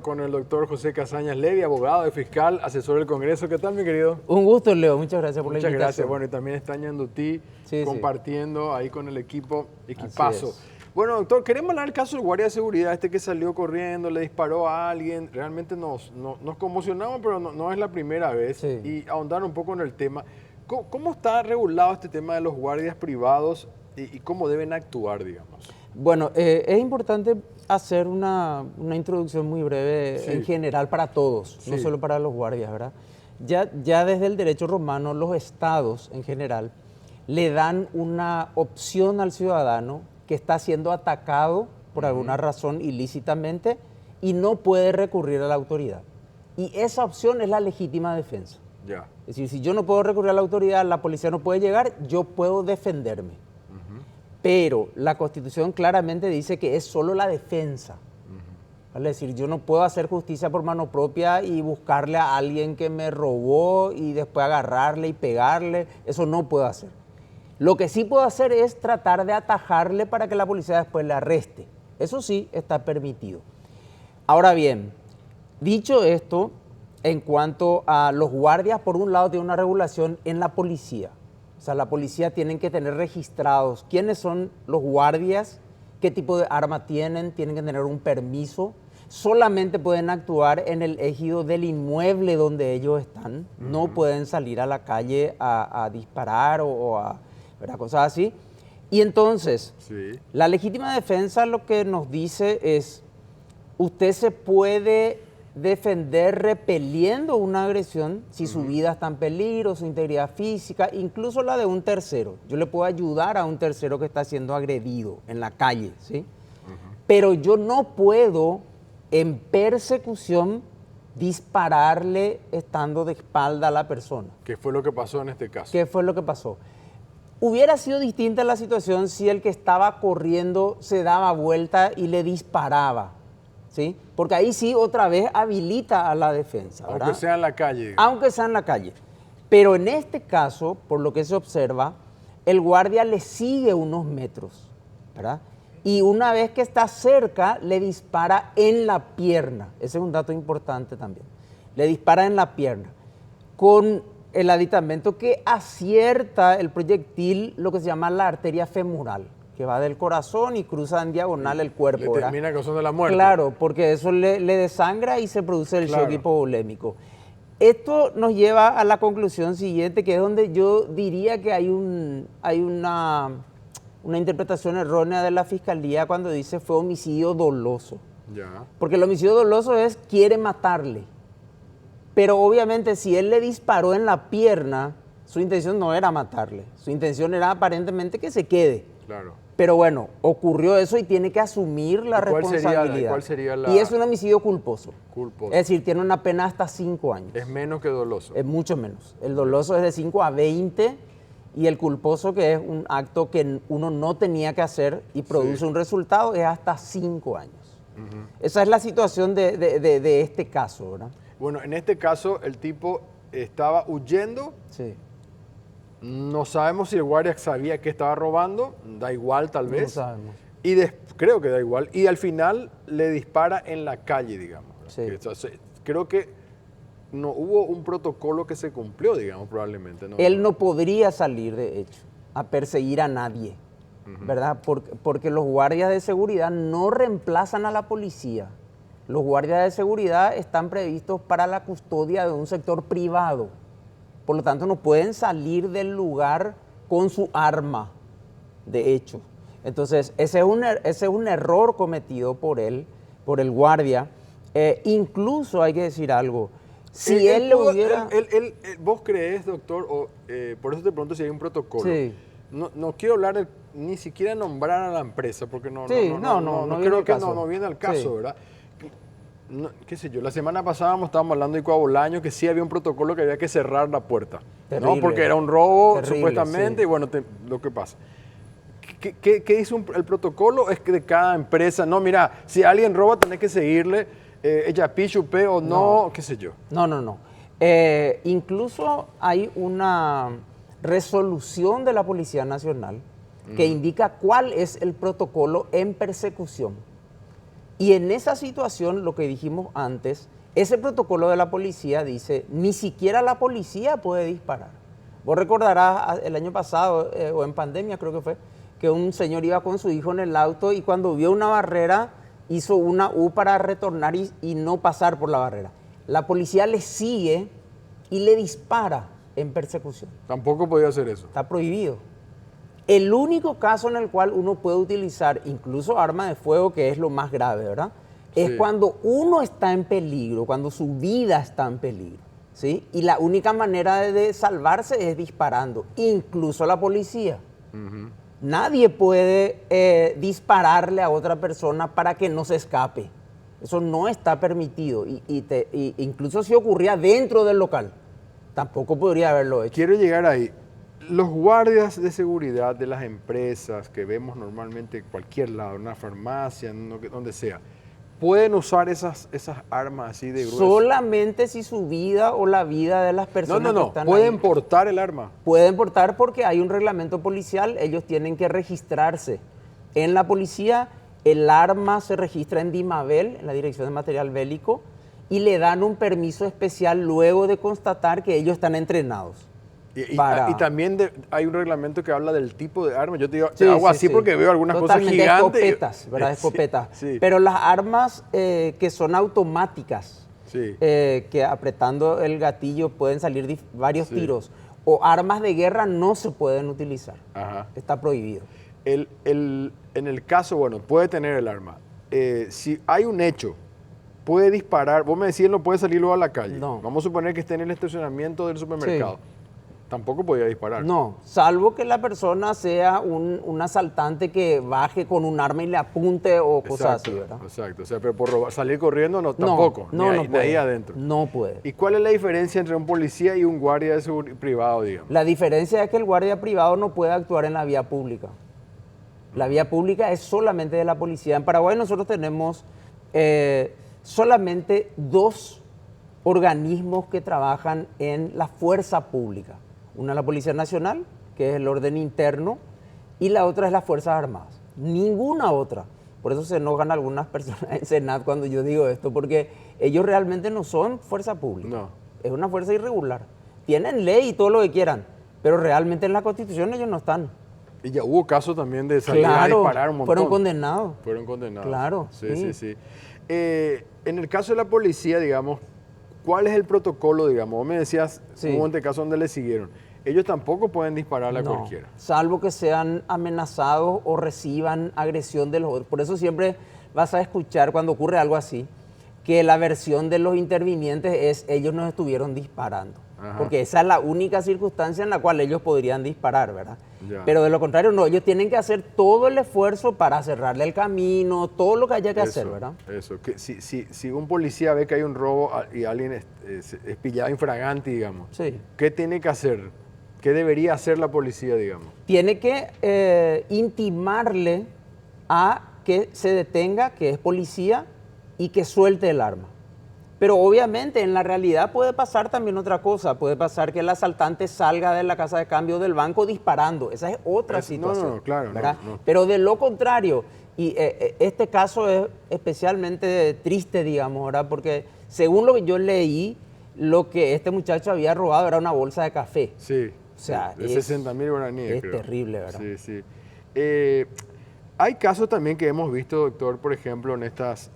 Con el doctor José Casañas Levy, abogado y fiscal, asesor del Congreso. ¿Qué tal, mi querido? Un gusto, Leo. Muchas gracias por la Muchas invitación. gracias. Bueno, y también está Ñandutí compartiendo ahí con el equipazo. Así es. Bueno, doctor, queremos hablar del caso del guardia de seguridad, que salió corriendo, le disparó a alguien. Realmente nos conmocionamos, pero no es la primera vez. Sí. Y ahondar un poco en el tema. ¿Cómo está regulado este tema de los guardias privados y cómo deben actuar, digamos? Bueno, es importante hacer una introducción muy breve en general para todos, no solo para los guardias, ¿verdad? Ya desde el derecho romano, los estados en general le dan una opción al ciudadano que está siendo atacado por alguna razón ilícitamente y no puede recurrir a la autoridad. Y esa opción es la legítima defensa. Ya. Es decir, si yo no puedo recurrir a la autoridad, la policía no puede llegar, yo puedo defenderme. Pero la Constitución claramente dice que es solo la defensa. ¿Vale? Es decir, yo no puedo hacer justicia por mano propia y buscarle a alguien que me robó y después agarrarle y pegarle. Eso no puedo hacer. Lo que sí puedo hacer es tratar de atajarle para que la policía después le arreste. Eso sí está permitido. Ahora bien, dicho esto, en cuanto a los guardias, por un lado tiene una regulación en la policía. O sea, la policía tienen que tener registrados quiénes son los guardias, qué tipo de arma tienen que tener un permiso. Solamente pueden actuar en el ejido del inmueble donde ellos están. No pueden salir a la calle a disparar o a cosas así. Y entonces, la legítima defensa lo que nos dice es, usted se puede defender repeliendo una agresión si su vida está en peligro, su integridad física, incluso la de un tercero. Yo le puedo ayudar a un tercero que está siendo agredido en la calle, ¿sí? Pero yo no puedo en persecución dispararle estando de espalda a la persona. ¿Qué fue lo que pasó en este caso? ¿Qué fue lo que pasó? Hubiera sido distinta la situación si el que estaba corriendo se daba vuelta y le disparaba, ¿sí? Porque ahí sí otra vez habilita a la defensa, ¿verdad? Aunque sea en la calle. Digamos. Aunque sea en la calle. Pero en este caso, por lo que se observa, el guardia le sigue unos metros, ¿verdad? Y una vez que está cerca, le dispara en la pierna. Ese es un dato importante también. Le dispara en la pierna con el aditamento que acierta el proyectil, lo que se llama la arteria femoral, que va del corazón y cruza en diagonal el cuerpo. Le termina causando la muerte. Claro, porque eso le desangra y se produce el shock hipovolémico. Esto nos lleva a la conclusión siguiente, que es donde yo diría que hay una interpretación errónea de la Fiscalía cuando dice fue homicidio doloso. Ya. Porque el homicidio doloso es quiere matarle. Pero obviamente si él le disparó en la pierna, su intención no era matarle. Su intención era aparentemente que se quede. Claro. Pero bueno, ocurrió eso y tiene que asumir la responsabilidad. ¿Cuál sería la...? Y es un homicidio culposo. Culposo. Es decir, tiene una pena hasta 5 años. Es menos que doloso. Es mucho menos. El doloso es de 5 a 20 y el culposo, que es un acto que uno no tenía que hacer y produce un resultado, es hasta 5 años. Esa es la situación de este caso, ¿verdad? Bueno, en este caso el tipo estaba huyendo. Sí. No sabemos si el guardia sabía que estaba robando, da igual tal vez. No sabemos. Y creo que da igual. Y al final le dispara en la calle, digamos. Sí. Creo que no hubo un protocolo que se cumplió, digamos, probablemente. ¿No? Él no podría salir, de hecho, a perseguir a nadie, ¿verdad? Porque los guardias de seguridad no reemplazan a la policía. Los guardias de seguridad están previstos para la custodia de un sector privado. Por lo tanto, no pueden salir del lugar con su arma, de hecho. Entonces, ese es un error cometido por él, por el guardia. Incluso hay que decir algo. Si él le hubiera... ¿Vos crees, doctor, por eso te pregunto si hay un protocolo? Sí. No quiero hablar ni siquiera nombrar a la empresa, porque no creo que no viene al caso, sí. ¿verdad? No, qué sé yo, la semana pasada estábamos hablando de Coabolaño que sí había un protocolo que había que cerrar la puerta. Terrible, ¿no? Porque era un robo, terrible, supuestamente, sí. Y bueno, lo que pasa. ¿Qué dice el protocolo? Es que de cada empresa, no, mira, si alguien roba tenés que seguirle, ella pichupe o no, qué sé yo. No. Incluso hay una resolución de la Policía Nacional que indica cuál es el protocolo en persecución. Y en esa situación, lo que dijimos antes, ese protocolo de la policía dice, ni siquiera la policía puede disparar. Vos recordarás el año pasado, o en pandemia creo que fue, que un señor iba con su hijo en el auto y cuando vio una barrera hizo una U para retornar y no pasar por la barrera. La policía le sigue y le dispara en persecución. Tampoco podía hacer eso. Está prohibido. El único caso en el cual uno puede utilizar incluso arma de fuego, que es lo más grave, ¿verdad? Es Sí. cuando uno está en peligro, cuando su vida está en peligro, ¿sí? Y la única manera de salvarse es disparando, incluso la policía. Nadie puede dispararle a otra persona para que no se escape. Eso no está permitido. Y incluso si ocurría dentro del local, tampoco podría haberlo hecho. Quiero llegar ahí. Los guardias de seguridad de las empresas que vemos normalmente en cualquier lado, en una farmacia, donde sea, ¿pueden usar esas armas así de gruesas? Solamente si su vida o la vida de las personas que están ¿Pueden ahí. portar el arma? Pueden portar porque hay un reglamento policial, ellos tienen que registrarse. En la policía, el arma se registra en DIMABEL, en la Dirección de Material Bélico, y le dan un permiso especial luego de constatar que ellos están entrenados. Y también hay un reglamento que habla del tipo de arma. Yo te digo, Sí, hago sí, así sí. porque veo algunas Totalmente cosas gigantes. escopetas, ¿verdad? Sí, Escopetas. sí. Pero las armas que son automáticas, Sí. que apretando el gatillo pueden salir varios Sí. tiros, o armas de guerra no se pueden utilizar. Ajá. Está prohibido. En el caso, bueno, puede tener el arma. Si hay un hecho, puede disparar. Vos me decís, no puede salir luego a la calle. No. Vamos a suponer que esté en el estacionamiento del supermercado. Tampoco podía disparar. No, salvo que la persona sea un asaltante que baje con un arma y le apunte o cosas así, ¿verdad? Exacto. O sea, pero por salir corriendo no, No, tampoco. no, ni no ahí, puede. ni ahí adentro. No puede. ¿Y cuál es la diferencia entre un policía y un guardia de seguridad privado, digamos? La diferencia es que el guardia privado no puede actuar en la vía pública. La vía pública es solamente de la policía. En Paraguay nosotros tenemos solamente 2 organismos que trabajan en la fuerza pública. Una es la Policía Nacional, que es el orden interno, y la otra es las Fuerzas Armadas. Ninguna otra. Por eso se enojan algunas personas en Senat cuando yo digo esto, porque ellos realmente no son fuerza pública. No. Es una fuerza irregular. Tienen ley y todo lo que quieran, pero realmente en la Constitución ellos no están. Y ya hubo casos también de salir a disparar un montón. Fueron condenados. Fueron condenados. Claro, Sí, sí. sí, sí. En el caso de la policía, digamos, ¿cuál es el protocolo, digamos? Vos me decías, Sí. hubo un caso donde le siguieron. Ellos tampoco pueden dispararle a No, cualquiera. salvo que sean amenazados o reciban agresión de los otros. Por eso siempre vas a escuchar cuando ocurre algo así, que la versión de los intervinientes es ellos nos estuvieron disparando. Ajá. Porque esa es la única circunstancia en la cual ellos podrían disparar, ¿verdad? Ya. Pero de lo contrario, no, ellos tienen que hacer todo el esfuerzo para cerrarle el camino, todo lo que haya que hacer, ¿verdad? Eso, que si un policía ve que hay un robo y alguien es pillado infragante, digamos, Sí. ¿qué tiene que hacer? ¿Qué debería hacer la policía, digamos? Tiene que intimarle a que se detenga, que es policía, y que suelte el arma. Pero obviamente en la realidad puede pasar también otra cosa. Puede pasar que el asaltante salga de la casa de cambio del banco disparando. Esa es otra situación. No, claro, ¿verdad? no. Pero de lo contrario, y este caso es especialmente triste, digamos, ¿verdad? Porque según lo que yo leí, lo que este muchacho había robado era una bolsa de café. Sí. O sea, de 60.000 guaraníes, es creo. terrible, ¿verdad? Sí, sí. Hay casos también que hemos visto, doctor, por ejemplo, en estas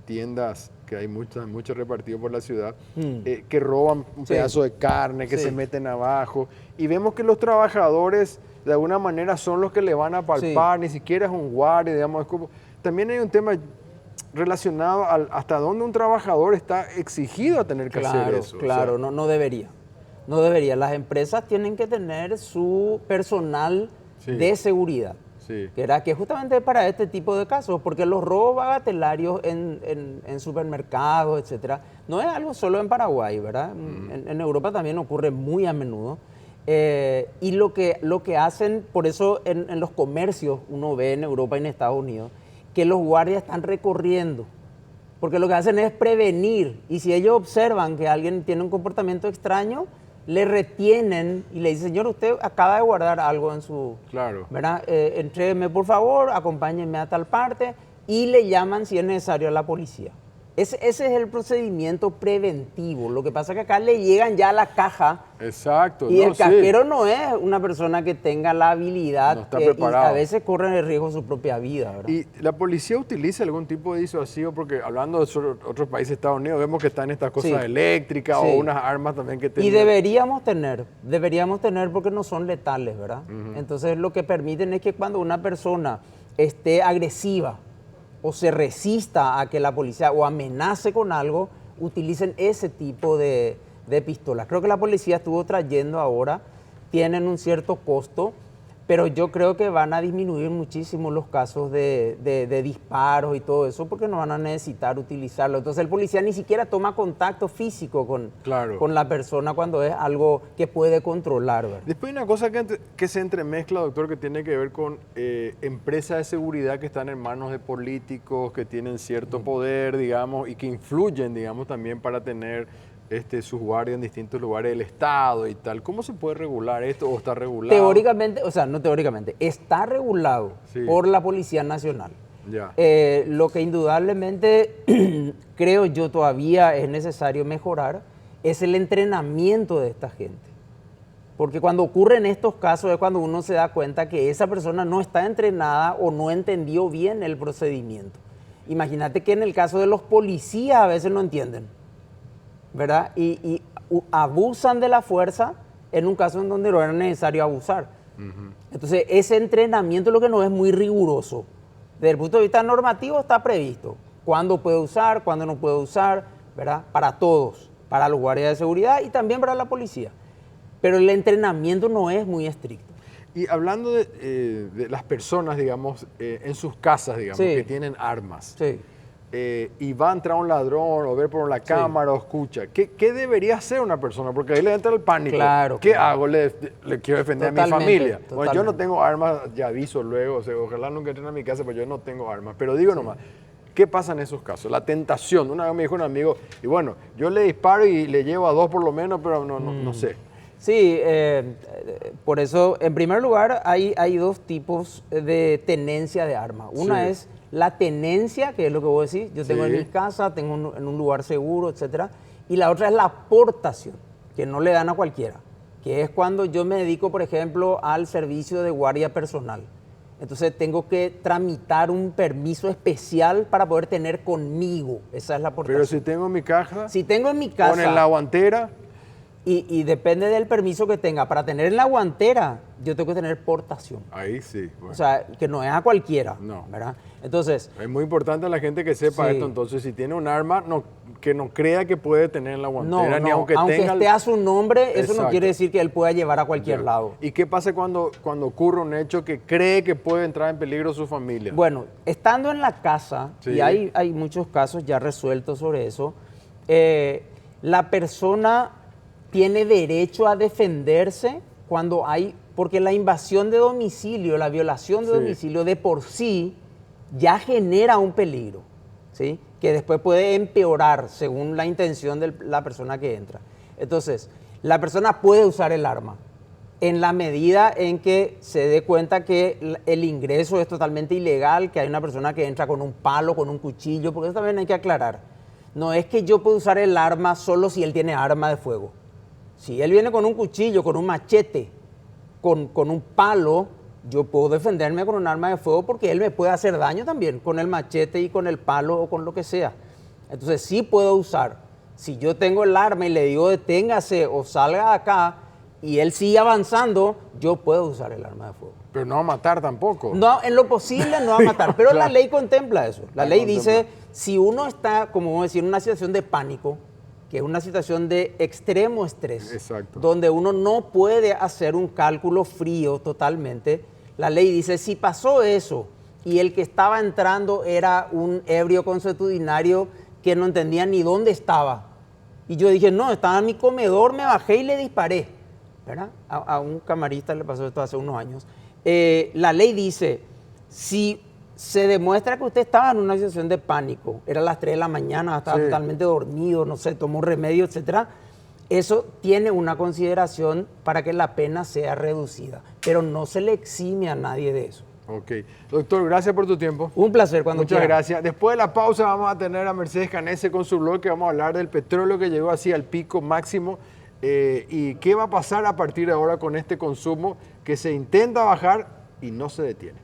tiendas que hay mucho repartido por la ciudad, que roban un Sí. pedazo de carne, que Sí. se meten abajo, y vemos que los trabajadores de alguna manera son los que le van a palpar, ni siquiera es un guardia, digamos. Es como, también hay un tema relacionado hasta dónde un trabajador está exigido a tener que hacer eso. Claro, O sea, no debería. No debería. Las empresas tienen que tener su personal Sí. de seguridad. Sí. Que justamente para este tipo de casos, porque los robos bagatelarios en supermercados, etcétera, no es algo solo en Paraguay, ¿verdad? En Europa también ocurre muy a menudo. Y lo que hacen, por eso en los comercios uno ve en Europa y en Estados Unidos, que los guardias están recorriendo, porque lo que hacen es prevenir, y si ellos observan que alguien tiene un comportamiento extraño, le retienen y le dicen, señor, usted acaba de guardar algo en su... Claro. ¿Verdad? Entrégueme por favor, acompáñenme a tal parte, y le llaman si es necesario a la policía. Ese es el procedimiento preventivo. Lo que pasa es que acá le llegan ya a la caja. Exacto. Y el cajero no es una persona que tenga la habilidad, no está preparado. Y a veces corre el riesgo de su propia vida, ¿verdad? ¿Y la policía utiliza algún tipo de disuasivo? Porque hablando de otros países de Estados Unidos, vemos que están estas cosas eléctricas o unas armas también que tienen. Y deberíamos tener porque no son letales, ¿verdad? Entonces lo que permiten es que cuando una persona esté agresiva o se resista a que la policía o amenace con algo, utilicen ese tipo de pistolas. Creo que la policía estuvo trayendo ahora, tienen un cierto costo, pero yo creo que van a disminuir muchísimo los casos de disparos y todo eso, porque no van a necesitar utilizarlo. Entonces el policía ni siquiera toma contacto físico con la persona cuando es algo que puede controlar, ¿verdad? Después hay una cosa que se entremezcla, doctor, que tiene que ver con empresas de seguridad que están en manos de políticos, que tienen cierto poder, digamos, y que influyen, digamos, también para tener sus guardias en distintos lugares del Estado y tal. ¿Cómo se puede regular esto o está regulado? Teóricamente, o sea, no teóricamente, está regulado por la Policía Nacional. Ya. Lo que indudablemente creo yo todavía es necesario mejorar es el entrenamiento de esta gente. Porque cuando ocurren estos casos es cuando uno se da cuenta que esa persona no está entrenada o no entendió bien el procedimiento. Imagínate que en el caso de los policías a veces no entienden, ¿verdad? Y abusan de la fuerza en un caso en donde no era necesario abusar. Entonces, ese entrenamiento es lo que no es muy riguroso. Desde el punto de vista normativo está previsto. Cuándo puede usar, cuándo no puede usar, ¿verdad? Para todos, para los guardias de seguridad y también para la policía. Pero el entrenamiento no es muy estricto. Y hablando de las personas, digamos, en sus casas, digamos, que tienen armas. Sí. Y va a entrar un ladrón o ver por la cámara o escucha. ¿Qué debería hacer una persona? Porque ahí le entra el pánico. Claro, ¿Qué hago? Le quiero defender a mi familia. Bueno, yo no tengo armas, ya aviso luego. O sea, ojalá nunca entren a mi casa, pero yo no tengo armas. Pero digo nomás, ¿qué pasa en esos casos? La tentación. Una vez me dijo un amigo, y bueno, yo le disparo y le llevo a 2 por lo menos, pero no sé. Sí, por eso, en primer lugar, hay dos tipos de tenencia de armas. Una es la tenencia, que es lo que vos decís, yo tengo en mi casa, tengo en un lugar seguro, etcétera. Y la otra es la aportación, que no le dan a cualquiera, que es cuando yo me dedico, por ejemplo, al servicio de guardia personal. Entonces tengo que tramitar un permiso especial para poder tener conmigo. Esa es la aportación. Pero si tengo en mi casa, si tengo en mi casa, con en la guantera. Y depende del permiso que tenga. Para tener en la guantera, yo tengo que tener portación. Ahí sí. Bueno. O sea, que no es a cualquiera. No. ¿Verdad? Entonces... Es muy importante a la gente que sepa esto. Entonces, si tiene un arma, que no crea que puede tener en la guantera. Ni aunque tenga esté a su nombre, eso no quiere decir que él pueda llevar a cualquier lado. ¿Y qué pasa cuando ocurre un hecho que cree que puede entrar en peligro su familia? Bueno, estando en la casa, y hay muchos casos ya resueltos sobre eso, la persona tiene derecho a defenderse cuando porque la invasión de domicilio, la violación de domicilio de por sí ya genera un peligro, ¿sí? Que después puede empeorar según la intención de la persona que entra. Entonces, la persona puede usar el arma en la medida en que se dé cuenta que el ingreso es totalmente ilegal, que hay una persona que entra con un palo, con un cuchillo, porque eso también hay que aclarar. No es que yo pueda usar el arma solo si él tiene arma de fuego. Si él viene con un cuchillo, con un machete, con un palo, yo puedo defenderme con un arma de fuego porque él me puede hacer daño también con el machete y con el palo o con lo que sea. Entonces sí puedo usar. Si yo tengo el arma y le digo deténgase o salga de acá y él sigue avanzando, yo puedo usar el arma de fuego. Pero no va a matar tampoco. No, en lo posible no va a matar, pero la ley contempla eso. La ley dice, si uno está, como vamos a decir, en una situación de pánico, que es una situación de extremo estrés, donde uno no puede hacer un cálculo frío totalmente, la ley dice, si pasó eso y el que estaba entrando era un ebrio consuetudinario que no entendía ni dónde estaba, y yo dije, no, estaba en mi comedor, me bajé y le disparé, ¿verdad? A un camarista le pasó esto hace unos años. La ley dice, si se demuestra que usted estaba en una situación de pánico, era las 3 de la mañana, estaba totalmente dormido, no sé, tomó remedio, etcétera, eso tiene una consideración para que la pena sea reducida, pero no se le exime a nadie de eso. Ok. Doctor, gracias por tu tiempo. Un placer cuando Muchas quiera. gracias. Después de la pausa vamos a tener a Mercedes Canese con su blog, que vamos a hablar del petróleo que llegó así al pico máximo y qué va a pasar a partir de ahora con este consumo que se intenta bajar y no se detiene.